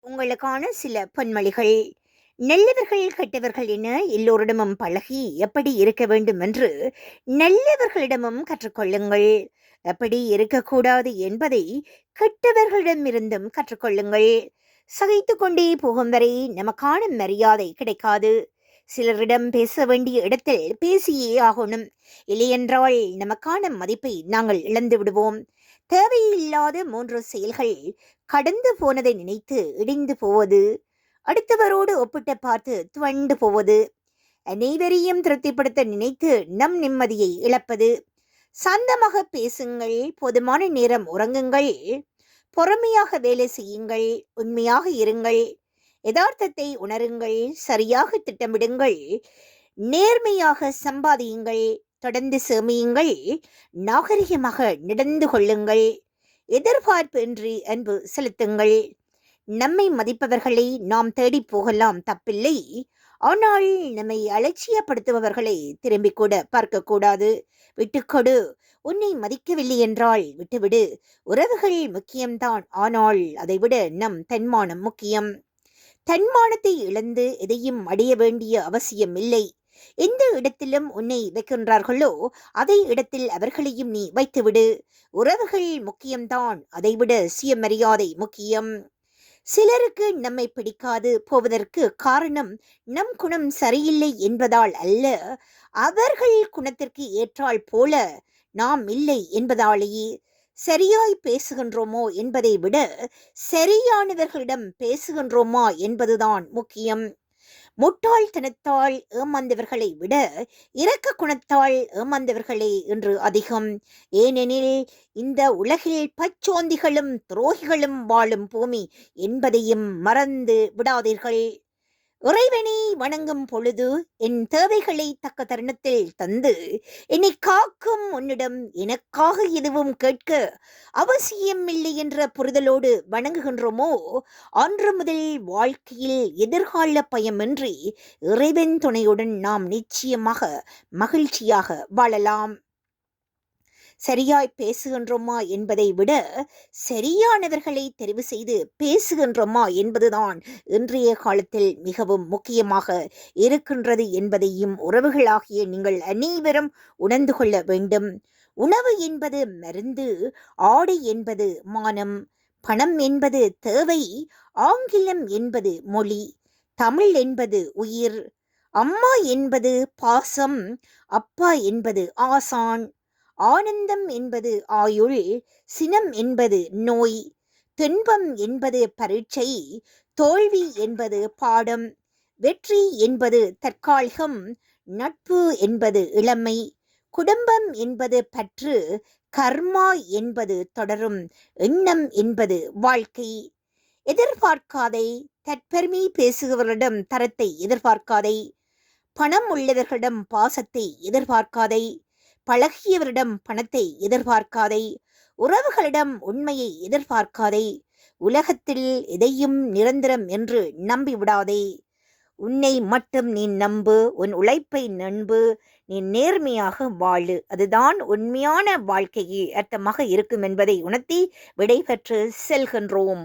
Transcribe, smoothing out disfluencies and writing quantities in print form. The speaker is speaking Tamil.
உங்களுக்கான சில பொன்மொழிகள். நல்லவர்கள் கெட்டவர்கள் என எல்லோரிடமும் பழகி எப்படி இருக்க வேண்டும் என்று நல்லவர்களிடமும் கற்றுக்கொள்ளுங்கள். எப்படி இருக்கக்கூடாது என்பதை கெட்டவர்களிடமிருந்தும் கற்றுக்கொள்ளுங்கள். சகித்து கொண்டே போகும் வரை நமக்கான மரியாதை கிடைக்காது. சிலரிடம் பேச வேண்டிய இடத்தில் பேசியே ஆகணும். இல்லையென்றால் நமக்கான மதிப்பை நாங்கள் இழந்து விடுவோம். தேவையில்லாத 3 செயல்கள்: கடந்து போனதை நினைத்து இடிந்து போவது, அடுத்தவரோடு ஒப்பிட்டு பார்த்து துவண்டு போவது, அனைவரையும் திருப்திப்படுத்த நினைத்து நம் நிம்மதியை இழப்பது. சாந்தமாக பேசுங்கள், போதுமான நேரம் உறங்குங்கள், பொறுமையாக வேலை செய்யுங்கள், உண்மையாக இருங்கள், யதார்த்தத்தை உணருங்கள், சரியாக திட்டமிடுங்கள், நேர்மையாக சம்பாதியுங்கள், தொடர்ந்து சேமியுங்கள், நாகரிகமாக நடந்து கொள்ளுங்கள், எதிர்பார்ப்பின்றி அன்பு செலுத்துங்கள். நம்மை மதிப்பவர்களை நாம் தேடி போகலாம், தப்பில்லை. ஆனால் நம்மை அலட்சியப்படுத்துபவர்களை திரும்பி கூட பார்க்கக்கூடாது. விட்டுக்கொடு. உன்னை மதிக்கவில்லை என்றால் விட்டுவிடு. உறவுகள் முக்கியம்தான், ஆனால் அதைவிட நம் தன்மானம் முக்கியம். தன்மானத்தை இழந்து எதையும் அடைய வேண்டிய அவசியம் இல்லை. எந்த இடத்திலும் உன்னை வைக்கின்றார்களோ அதே இடத்தில் அவர்களையும் நீ வைத்துவிடு. உறவுகள் முக்கியம்தான், அதைவிட சுயமரியாதை முக்கியம். சிலருக்கு நம்மை பிடிக்காது போவதற்கு காரணம் நம் குணம் சரியில்லை என்பதால் அல்ல, அவர்கள் குணத்திற்கு ஏற்றால் போல நாம் இல்லை என்பதாலேயே. சரியாய் பேசுகின்றோமோ என்பதை விட சரியானவர்களிடம் பேசுகின்றோமா என்பதுதான் முக்கியம். முட்டாள்தனத்தால் ஏமாந்தவர்களை விட இரக்க குணத்தால் ஏமாந்தவர்களே இன்று அதிகம். ஏனெனில் இந்த உலகில் பச்சோந்திகளும் துரோகிகளும் வாழும் பூமி என்பதையும் மறந்து விடாதீர்கள். இறைவனை வணங்கும் பொழுது என் தேவைகளை தக்க தருணத்தில் தந்து என்னை காக்கும் உன்னிடம் எனக்காக எதுவும் கேட்க அவசியமில்லை என்ற புரிதலோடு வணங்குகின்றோமோ அன்று முதல் வாழ்க்கையில் எதிர்கால பயமின்றி இறைவன் துணையுடன் நாம் நிச்சயமாக மகிழ்ச்சியாக வாழலாம். சரியாய் பேசுகின்றோமா என்பதை விட சரியானவர்களை தெரிவு செய்து பேசுகின்றோமா என்பதுதான் இன்றைய காலத்தில் மிகவும் முக்கியமாக இருக்கின்றது என்பதையும் உறவுகளாகிய நீங்கள் அனைவரும் உணர்ந்து கொள்ள வேண்டும். உணவு என்பது மருந்து, ஆடை என்பது மானம், பணம் என்பது தேவை, ஆங்கிலம் என்பது மொழி, தமிழ் என்பது உயிர், அம்மா என்பது பாசம், அப்பா என்பது ஆசான், ஆனந்தம் என்பது ஆயுள், சினம் என்பது நோய், துன்பம் என்பது பரீட்சை, தோல்வி என்பது பாடம், வெற்றி என்பது தற்காலிகம், நட்பு என்பது இளமை, குடும்பம் என்பது பற்று, கர்மா என்பது தொடரும், எண்ணம் என்பது வாழ்க்கை. எதிர்பார்க்காதே. தற்பெருமை பேசுகிறவர்களிடம் தரத்தை எதிர்பார்க்காதே. பணம் உள்ளவர்களிடம் பாசத்தை எதிர்பார்க்காதே. பழகியவரிடம் பணத்தை எதிர்பார்க்காதே. உறவுகளிடம் உண்மையை எதிர்பார்க்காதே. உலகத்தில் எதையும் நிரந்தரம் என்று நம்பிவிடாதே. உன்னை மட்டும் நீ நம்பு, உன் உழைப்பை நம்பு, நீ நேர்மையாக வாழு. அதுதான் உண்மையான வாழ்க்கைக்கு அர்த்தமாக இருக்கும் என்பதை உணர்த்தி விடைபெற்று செல்கின்றோம்.